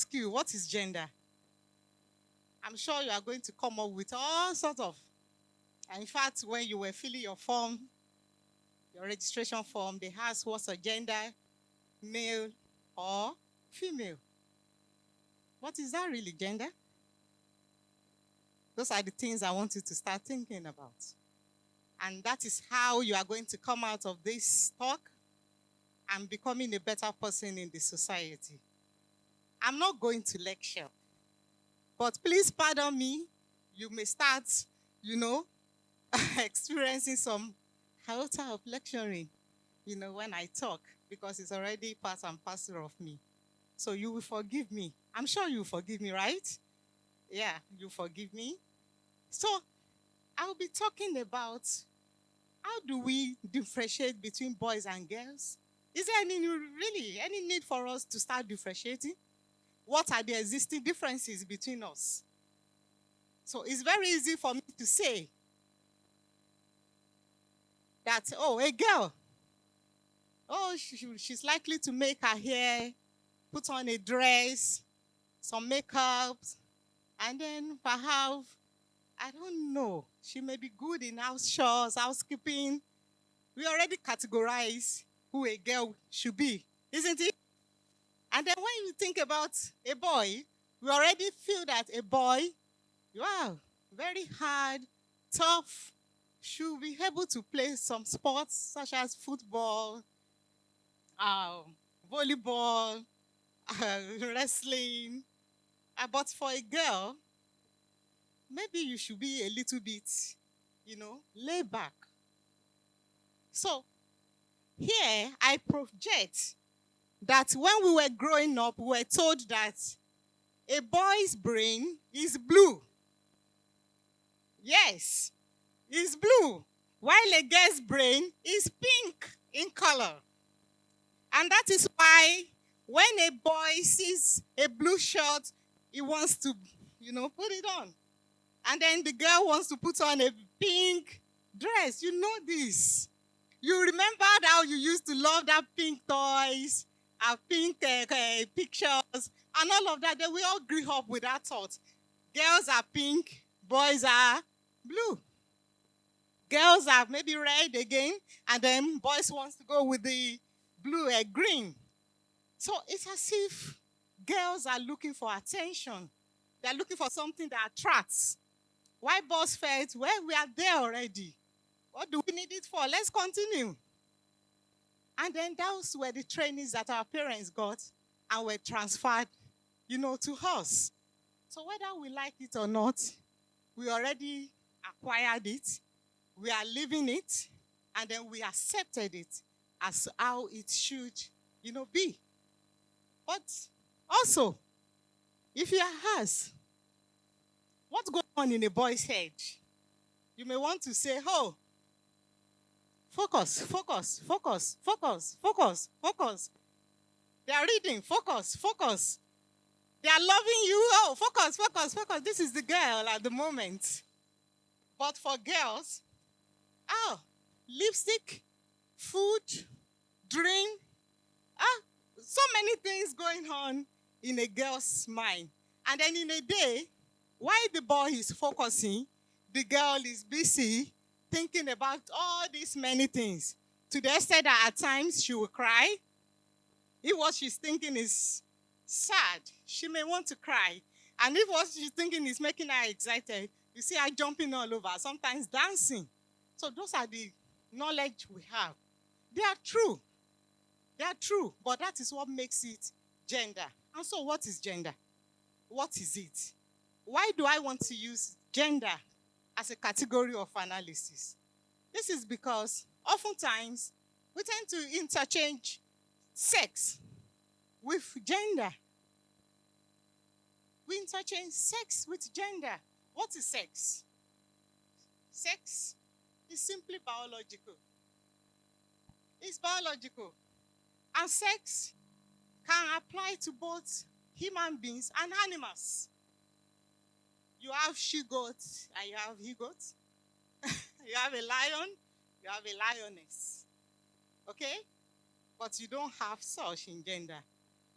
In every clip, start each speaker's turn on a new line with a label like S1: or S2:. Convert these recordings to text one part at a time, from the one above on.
S1: ask you, what is gender? I'm sure you are going to come up with all sorts of. And in fact, when you were filling your form, your registration form, they asked what's a gender, male or female. What is that really, gender? Those are the things I want you to start thinking about. And that is how you are going to come out of this talk and becoming a better person in the society. I'm not going to lecture, but please pardon me. You may start, experiencing some iota of lecturing, when I talk, because it's already part and parcel of me. So you will forgive me. I'm sure you will forgive me, right? Yeah, you forgive me. So I'll be talking about how do we differentiate between boys and girls? Is there any need for us to start differentiating? What are the existing differences between us? So it's very easy for me to say that, a girl, she's likely to make her hair, put on a dress, some makeup, and then perhaps, I don't know, she may be good in house chores, housekeeping. We already categorize who a girl should be, isn't it? And then when you think about a boy, we already feel that a boy, wow, very hard, tough, should be able to play some sports such as football, volleyball, wrestling. But for a girl, maybe you should be a little bit, laid back. So here I project that when we were growing up, we were told that a boy's brain is blue. Yes, it's blue, while a girl's brain is pink in color. And that is why when a boy sees a blue shirt, he wants to, put it on. And then the girl wants to put on a pink dress. You know this. You remember how you used to love that pink toys, pink pictures, and all of that. Then we all grew up with that thought. Girls are pink, boys are blue. Girls are maybe red again, and then boys want to go with the blue and green. So it's as if girls are looking for attention. They're looking for something that attracts. Why boys felt, well, we are there already. What do we need it for? Let's continue. And then those were the trainings that our parents got and were transferred, to us. So whether we like it or not, we already acquired it, we are living it, and then we accepted it as how it should, be. But also, if you are asked, what's going on in a boy's head? You may want to say, focus, focus, focus, focus, focus, focus. They are reading, focus, focus. They are loving you, focus, focus, focus. This is the girl at the moment. But for girls, lipstick, food, drink, so many things going on in a girl's mind. And then in a day, while the boy is focusing, the girl is busy thinking about all these many things. To the extent that at times she will cry. If what she's thinking is sad, she may want to cry. And if what she's thinking is making her excited, you see her jumping all over, sometimes dancing. So those are the knowledge we have. They are true. They are true, but that is what makes it gender. And so what is gender? What is it? Why do I want to use gender as a category of analysis? This is because oftentimes we tend to interchange sex with gender. We interchange sex with gender. What is sex? Sex is simply biological. It's biological. And sex can apply to both human beings and animals. You have she-goats and you have he-goats. You have a lion, you have a lioness. Okay? But you don't have such in gender.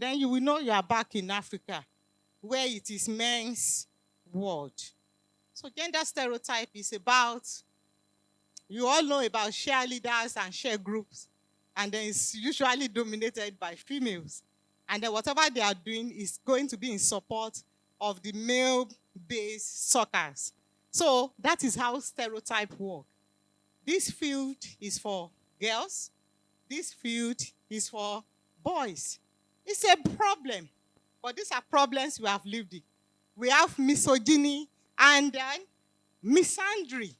S1: then you will know you are back in Africa, where it is men's world. So gender stereotype is about, you all know about share leaders and share groups, and then it's usually dominated by females. And then whatever they are doing is going to be in support of the male-based suckers. So that is how stereotype work. This field is for girls. This field is for boys. It's a problem, but these are problems we have lived in. We have misogyny and then misandry.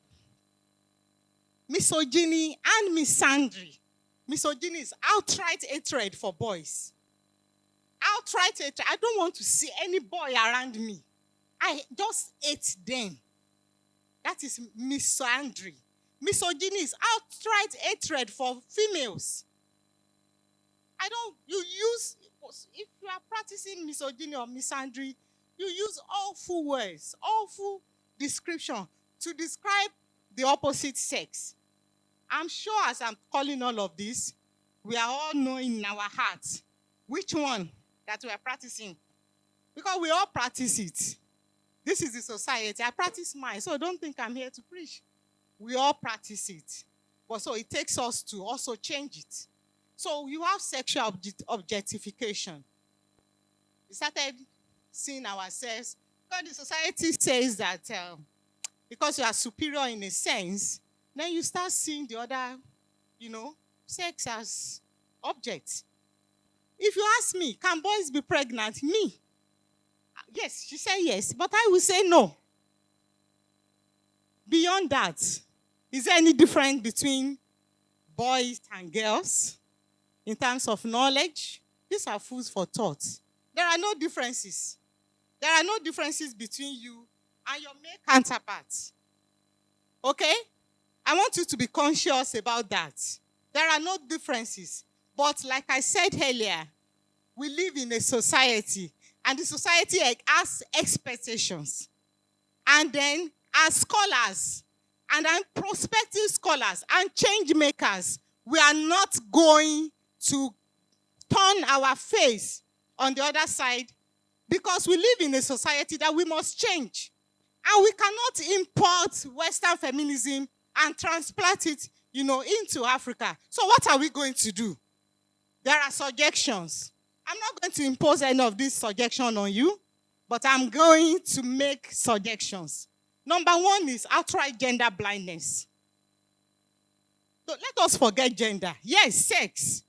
S1: Misogyny and misandry. Misogyny is outright hatred for boys. Outright hatred. I don't want to see any boy around me. I just hate them. That is misandry. Misogyny is outright hatred for females. If you are practicing misogyny or misandry, you use awful words, awful description to describe the opposite sex. I'm sure as I'm calling all of this, we are all knowing in our hearts which one that we are practicing. Because we all practice it. This is the society. I practice mine, so don't think I'm here to preach. We all practice it. But so it takes us to also change it. So you have sexual objectification. We started seeing ourselves, because the society says that because you are superior in a sense, then you start seeing the other, sex as objects. If you ask me, can boys be pregnant? Me. Yes, she said yes, but I will say no. Beyond that, is there any difference between boys and girls in terms of knowledge? These are foods for thought. There are no differences. There are no differences between you and your male counterparts. Okay? I want you to be conscious about that. There are no differences. But like I said earlier, we live in a society, and the society has expectations. And then as scholars, and then prospective scholars and change makers, we are not going to turn our face on the other side, because we live in a society that we must change. And we cannot import Western feminism and transplant it, into Africa. So what are we going to do? There are suggestions. I'm not going to impose any of these suggestions on you, but I'm going to make suggestions. Number one is outright gender blindness. So let us forget gender. Yes, sex.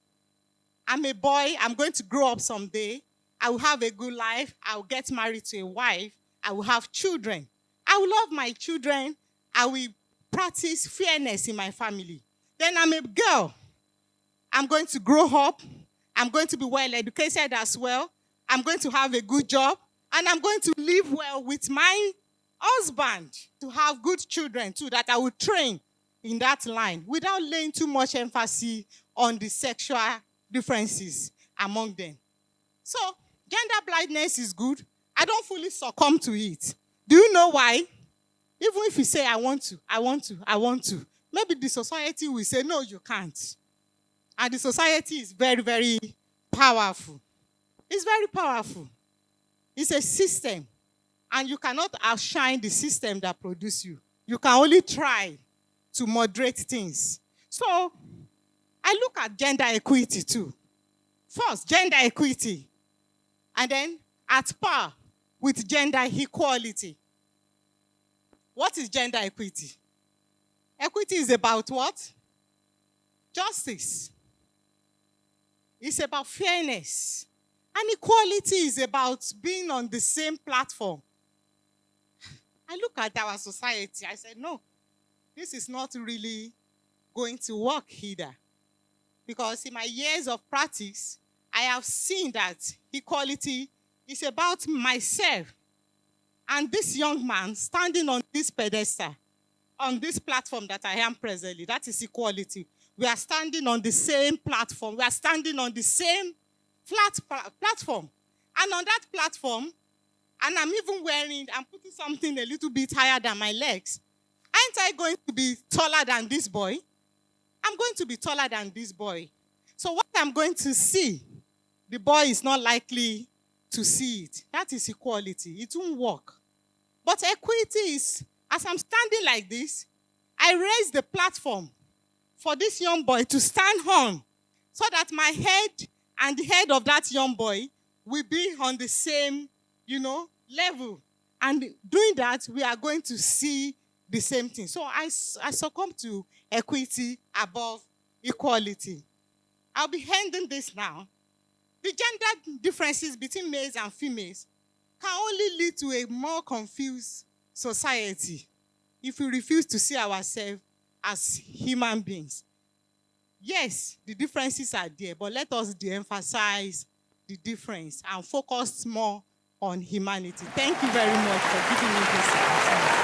S1: I'm a boy. I'm going to grow up someday. I will have a good life. I will get married to a wife. I will have children. I will love my children. I will practice fairness in my family. Then I'm a girl. I'm going to grow up. I'm going to be well educated as well. I'm going to have a good job. And I'm going to live well with my husband, to have good children too, that I will train in that line without laying too much emphasis on the sexual differences among them. So gender blindness is good. I don't fully succumb to it. Do you know why? Even if you say, I want to, maybe the society will say, no, you can't. And the society is very, very powerful. It's very powerful. It's a system. And you cannot outshine the system that produces you. You can only try to moderate things. So I look at gender equity too. First, gender equity. And then at par with gender equality. What is gender equity? Equity is about what? Justice. It's about fairness. And equality is about being on the same platform. I look at our society, I said, no, this is not really going to work either. Because in my years of practice, I have seen that equality is about myself. And this young man standing on this pedestal, on this platform that I am presently, that is equality. We are standing on the same platform. We are standing on the same platform. And on that platform, and I'm putting something a little bit higher than my legs. Aren't I going to be taller than this boy? I'm going to be taller than this boy. So what I'm going to see, the boy is not likely to see it. That is equality. It won't work. But equity is, as I'm standing like this, I raise the platform for this young boy to stand on so that my head and the head of that young boy will be on the same, level. And doing that, we are going to see the same thing. So I succumb to equity above equality. I'll be handing this now. The gender differences between males and females can only lead to a more confused society if we refuse to see ourselves as human beings. Yes, the differences are there, but let us de-emphasize the difference and focus more on humanity. Thank you very much for giving me this opportunity.